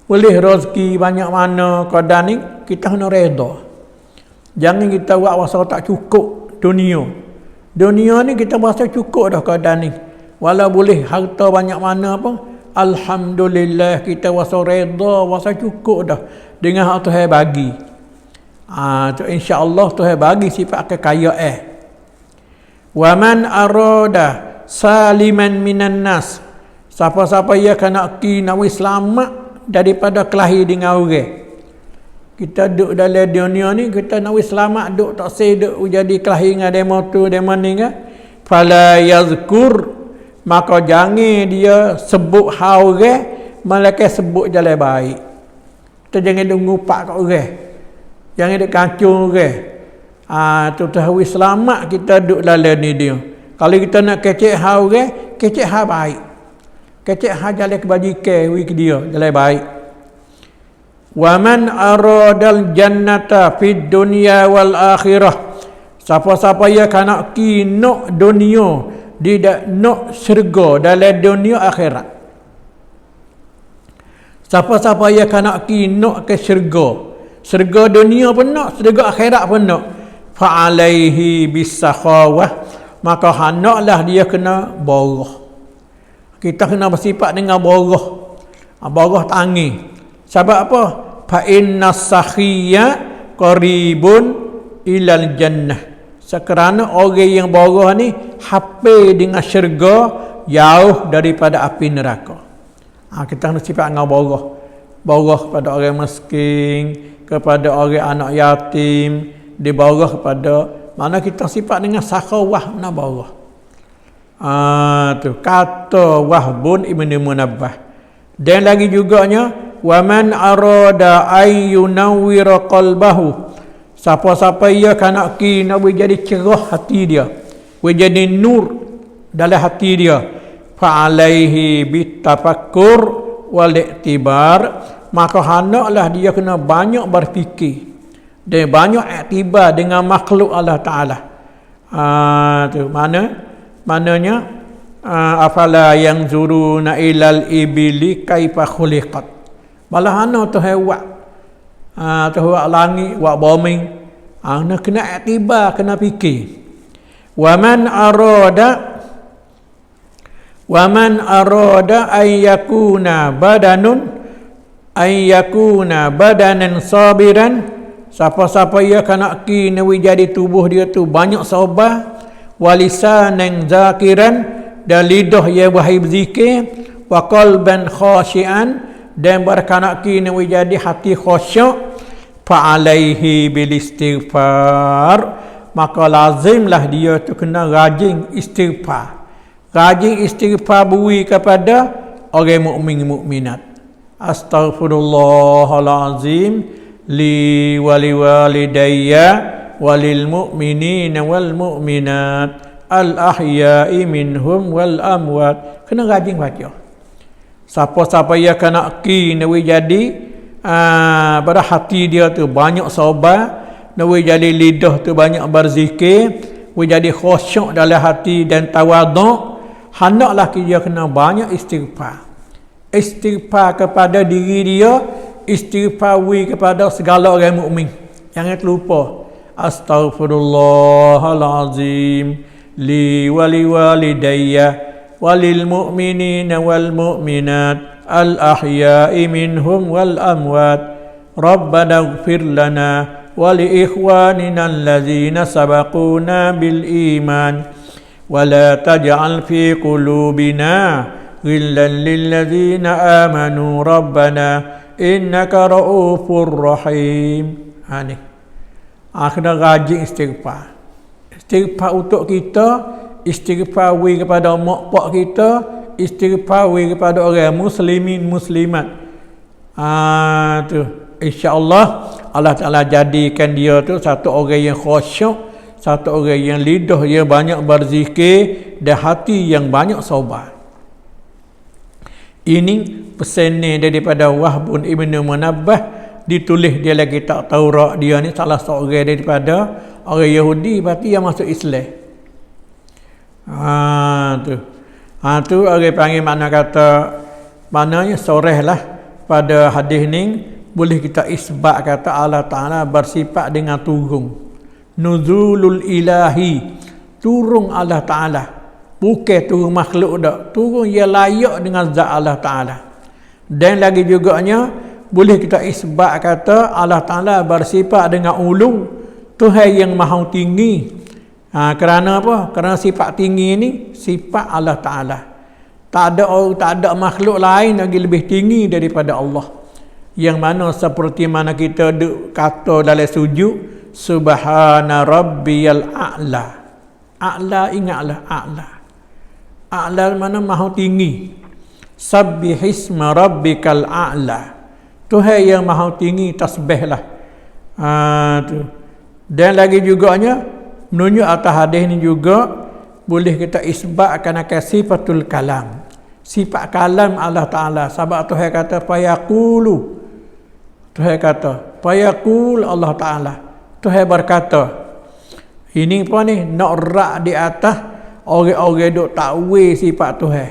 Boleh rezeki banyak mana kadang ni kita kena redha. Jangan kita buat rasa tak cukup dunia. Dunia ni kita rasa cukup dah kadang ni. Walau boleh harta banyak mana pun, alhamdulillah kita wasa redha, wasa cukup dah dengan hak Tuhan bagi. Tu insya-Allah Tuhan bagi sifat kekayaan. Wa man arada saliman minan nas. Siapa-siapa yang nak selamat daripada kelahi dengan orang. Kita duduk dalam dunia ni, kita nak selamat, duduk tak say, duduk jadi kelahi dengan demo tu, demo ni kan. Fala yazkur, maka jangan dia sebut hal orang, malaikat sebut jalan baik. Kita jangan duk ngupak kat orang. Jangan duk kacau orang. Tu tahu selamat kita duduk dalam ni dia. Kalau kita nak kecek hal orang, kecek hal baik. Kecek hal jalan kebajikan wik dia, jalan baik. Wa man aradal jannata fid dunya wal akhirah. Siapa-siapa yang nak nak dunia, dia nak syurga dalam dunia akhirat. Siapa-siapa yang nak ke syurga, syurga dunia pun nak, syurga akhirat pun nak, fa alaihi bisakhawah, maka hendaklah dia kena borah. Kita kena bersifat dengan borah. Borah tangi. Sebab apa? Fa inna sakhiyya qaribun ilal jannah. Sekerana orang yang borah ni hampir dengan syurga, jauh daripada api neraka. Kita kena sifat dengan borah. Borah kepada orang miskin, kepada orang anak yatim, diborah kepada mana kita sifat dengan sakhawah na borah. Tu kata Wahbun Ibn Munabbah. Dan lagi juganya wa man arada ayyunawwira qalbahu. Siapa-siapa ia nak jadi cerah hati dia, jadi nur dalam hati dia, fa alaihi bitafakkur wal iktibar, maka hendaklah dia kena banyak berfikir dan banyak iktibar dengan makhluk Allah Taala. Tu maknanya afala yang zuruna ilal ibili kaifa khuliqat. Balahana Tuhan buat Tuhan buat langit, buat bumi. Nak kena iktibar, kena fikir. Wa man arada ay yakuna badanan sabiran. Siapa-siapa yang nak kena jadi tubuh dia tu banyak sabar, walisanan zakiran, dan lidah yang wahai berzikir, wa qalban khashian, dan berkanak kini jadi hati khusyuk, fa alaihi bil istighfar, maka lazimlah dia tu kena rajin istighfar. Rajin istighfar bui kepada orang mukmin mukminat. Astaghfirullahalazim li waliwalidayya walil mu'minina wal mu'minat al ahya'i minhum wal amwat. Kena rajin baca. Siapa-siapa yang kena nawi jadi pada hati dia tu banyak sabar, nawi jadi lidah tu banyak berzikir, nawi jadi khusyuk dalam hati dan tawaduk, hendaklah dia kena banyak istighfar. Istighfar kepada diri dia, istighfar kepada segala orang mukmin. Jangan terlupa. Astaghfirullahalazim li waliwalidayya walil mu'minina wal mu'minat al ahya'i minhum wal amwat rabbana ighfir lana wa li ikhwanina allazina sabaquna bil iman wa la taj'al fi qulubina ghillan lil ladzina amanu rabbana innaka ra'ufur rahim. Ni kena rajin istighfar. Istighfar untuk kita, istighfar kepada mak pak kita, istighfar kepada orang muslimin muslimat. Tu insya-Allah Allah Taala jadikan dia tu satu orang yang khusyuk, satu orang yang lidah yang banyak berzikir dan hati yang banyak sabar. Ini pesan daripada Wahbun Ibn Munabbah, ditulis dia lagi tak Taurat. Dia ni salah seorang daripada orang Yahudi berarti yang masuk Islam. Tu orang panggil makna kata, maknanya sorehlah pada hadis ni boleh kita isbat kata Allah Taala bersifat dengan turun. Nuzulul ilahi, turun Allah Taala Bukan turun makhluk dak. Turun ia layak dengan zat Allah Ta'ala. Dan lagi juganya boleh kita isbat kata Allah Ta'ala bersifat dengan ulu, Tuhan yang maha tinggi. Kerana apa? Kerana sifat tinggi ni sifat Allah Ta'ala. Tak ada makhluk lain lagi lebih tinggi daripada Allah. Yang mana seperti mana kita kata dalam sujud, Subhana Rabbiyal A'la. A'la, ingatlah A'la. A'la mana maha tinggi. Sabbihisma Rabbikal A'la. Tuhan yang maha tinggi, tasbihlah. Dan lagi juganya menunjuk atas hadis ni juga boleh kita isbatkan akan sifatul kalam. Sifat kalam Allah Ta'ala. Sebab Tuhan kata fayaqulu. Tuhan kata fayaqul Allah Ta'ala. Tuhan berkata. Ini apa ni? Nak rak di atas orang-orang duk takwil sifat Tuhan.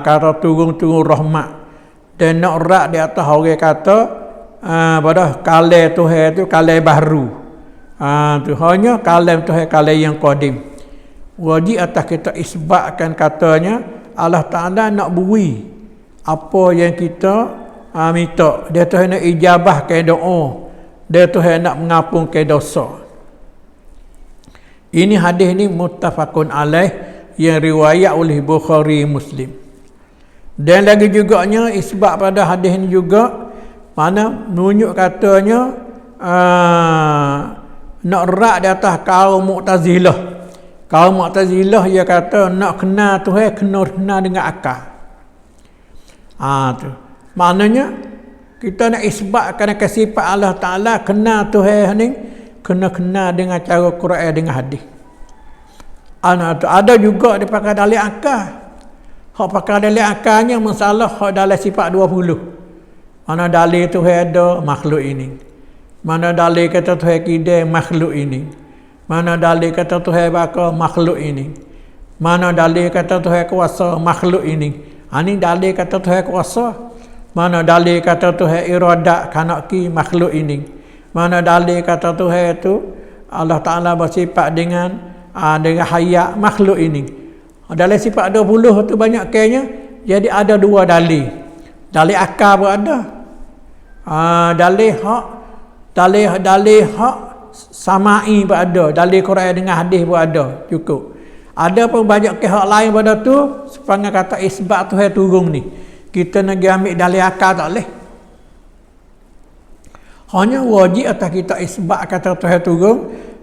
Kata turun-turun rahmat. Dan nak rak di atas orang kata pada kalam Tuhan tu kalam baru. Tu hanya kalam Tuhan kalam yang qadim. Wajib atas kita isbatkan katanya Allah Ta'ala nak beri apa yang kita minta. Dia Tuhan nak ijabahkan doa. Dia Tuhan nak mengampunkan dosa. Ini hadis ni muttafaqun alaih yang riwayat oleh Bukhari Muslim. Dan lagi juganya isbat pada hadis ni juga mana menunjuk katanya nak rak di atas kaum Mu'tazilah. Kaum Mu'tazilah dia kata nak kenal Tuhan kena dengan akal. Tu. Maknanya kita nak isbatkan sifat Allah Ta'ala kenal Tuhan ni kena kenal dengan cara Quran dengan hadis. Ada juga dia pakai dalil akal. Hak pakai dalil akalnya masalah hak dalam sifat 20. Mana dalil Tuhan ada makhluk ini. Mana dalil kata Tuhan kidai makhluk ini. Mana dalil kata Tuhan bakal makhluk ini. Mana dalil kata Tuhan kuasa makhluk ini. Ini dalil kata Tuhan kuasa. Mana dalil kata Tuhan iradat kanaki makhluk ini. Mana dalil kata Tuhan itu Allah Ta'ala bersifat dengan hayat makhluk ini. Dalam sifat 20 tu banyak kayaknya. Jadi ada dua dalil. Dalil akal pun ada. Dalil hak samai pun ada. Dalil Quran dengan hadis pun ada. Cukup. Ada pun banyak hak lain pada tu. Sepanjang kata isbat Tuhan turun ni. Kita nak ambil dalil akal tak boleh. Hanya wajib atas kita isbat kata Tuhan turun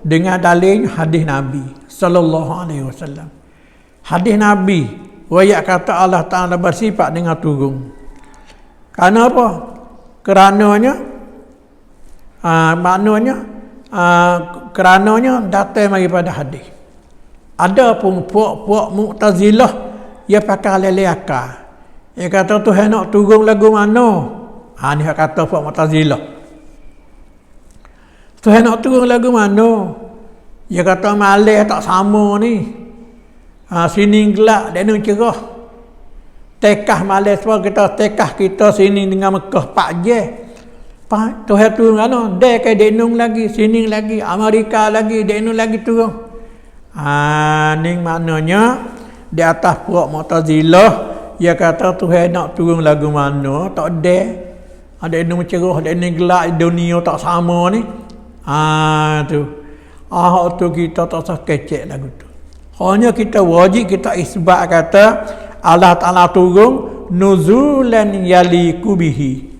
dengan dalil hadis Nabi sallallahu alaihi wasallam. Hadis Nabi riwayat kata Allah Ta'ala bersifat dengan turun. Kerana apa? Kerananya kerananya datang daripada hadis. Ada pun puak-puak Mu'tazilah dia pakai lele akal. Dia kata Tuhan nak turun lagu mana? Ni kata puak Mu'tazilah. Tuhan nak turun lagu mana? Dia kata malam tak sama ni. Sini gelap dan cerah. Tekah malam sebab tekah kita sini dengan Mekah 4 jam. Tuhan turun mana? Dia ke denung lagi, sini lagi, Amerika lagi, denung lagi turun. Ni maknanya di atas puak Mu'tazilah dia kata Tuhan nak turun lagu mana? Tak ada. Ada denung cerah, ada denung gelap, dunia tak sama ni. Tu. Tu kita tak usah kecek lagu tu. Hanya kita wajib kita isbat kata Allah Ta'ala turun nuzulan yaliku bihi.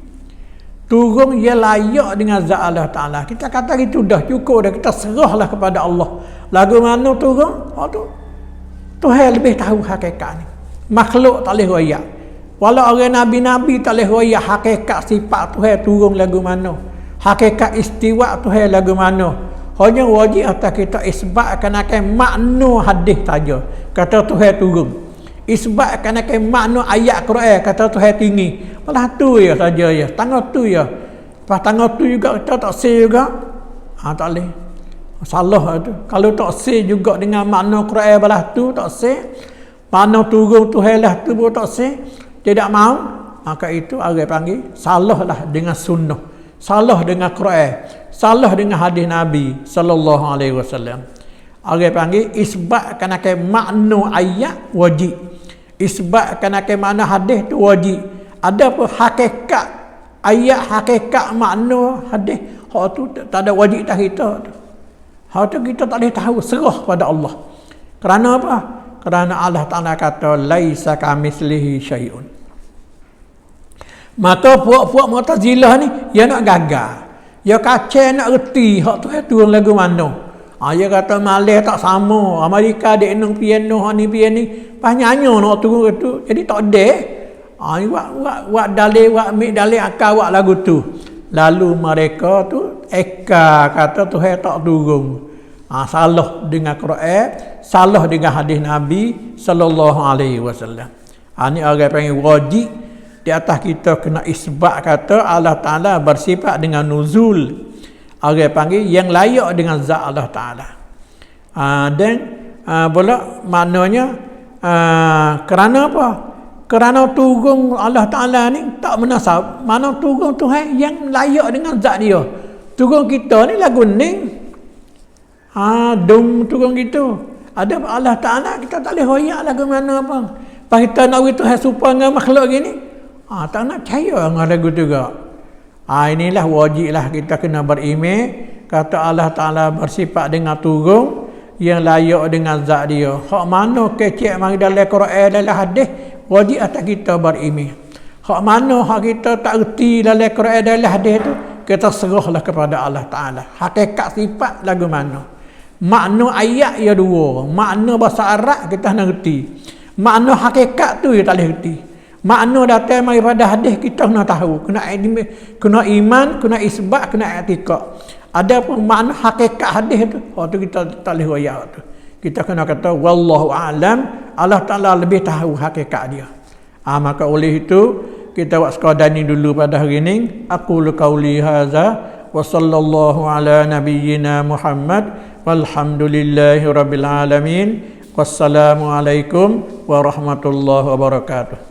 Turun ia layak dengan zat Allah Ta'ala. Kita kata itu dah cukup dah. Kita serahlah kepada Allah. Lagu mana turun? Tu. Tuhan lebih tahu hakikat ni. Makhluk tak boleh royak. Walau orang Nabi-Nabi tak boleh royak hakikat sifat Tuhan turun lagu mana. Hakikat istiwa Tuhan lagu mana. Hanya wajib atas kita isbatkan akan makna hadis saja. Kata Tuhan turun. Isbatkan akan makna ayat Quran. Kata Tuhan tinggi. Malah tu ya saja ya. Tengah tu ya. Pas tengah tu juga kita tak say juga. Tak boleh. Salah tu. Kalau tak say juga dengan makna Quran balah tu tak say. Makna turun Tuhan lah tu pun tak say. Tidak mau. Maka itu orang panggil salah lah dengan sunnah. Salah dengan Quran. Salah dengan hadis Nabi sallallahu alaihi wasallam. Orang panggil isbat kena ke makna ayat wajib. Isbat kena ke makna hadis tu wajib. Ada pun hakikat ayat, hakikat makna hadis, hak tu tak ada wajib dah kita tu. Hak tu kita tak boleh tahu, serah pada Allah. Kerana apa? Kerana Allah Ta'ala kata laisa kamitslihi syai'un. Maka puak-puak Mu'tazilah ni dia nak gagal. Dia kacau nak reti hak tu turun lagu mana. Dia kata Malaysia tak sama, Amerika dek nang piano, hak ni piano ni pas nyanyi nak turun tu. Jadi tak ada. Wak dalil, wak mik dalil akal wak lagu tu. Lalu mereka tu eka kata Tuhan tak turun. Salah dengan Quran, salah dengan hadis Nabi sallallahu alaihi wasallam. Ni orang panggil wajib. Di atas kita kena isbat kata Allah Ta'ala bersifat dengan nuzul. Orang panggil yang layak dengan zat Allah Ta'ala. Dan pula maknanya kerana apa? Kerana turun Allah Ta'ala ni tak menasab. Mana turun Tuhan yang layak dengan zat dia. Turun kita ni lagu ning. Dum turun gitu. Ada Allah Ta'ala kita tak boleh hoyak lagu mana apa. Pas kita nak beri Tuhan serupa dengan makhluk gini. Tak nak percaya dengan lagu tu juga. Inilah wajiblah kita kena beriman kata Allah Ta'ala bersifat dengan turun yang layak dengan zat dia. Hak mana kecek mari dalam Quran dalam hadis wajib atas kita beriman. Hak mana hak kita tak erti dalam Quran dalam hadis tu kita serahlah kepada Allah Ta'ala. Hakikat sifat lagu mana. Makna ayat ya dua. Makna bahasa Arab kita nak erti. Makna hakikat tu ya tak boleh erti. Makna datang daripada hadis kita kena tahu, kena iman, kena isbat, kena i'tikad. Ada pun makna hakikat hadis tu, tu kita tak boleh royak tu. Kita kena kata wallahu a'lam, Allah Ta'ala lebih tahu hakikat dia. Maka oleh itu kita buat sekadar ni dulu pada hari ni. Aqulu qauli hadza wa sallallahu ala nabiyyina Muhammad walhamdulillahi rabbil alamin. Wassalamualaikum warahmatullahi wabarakatuh.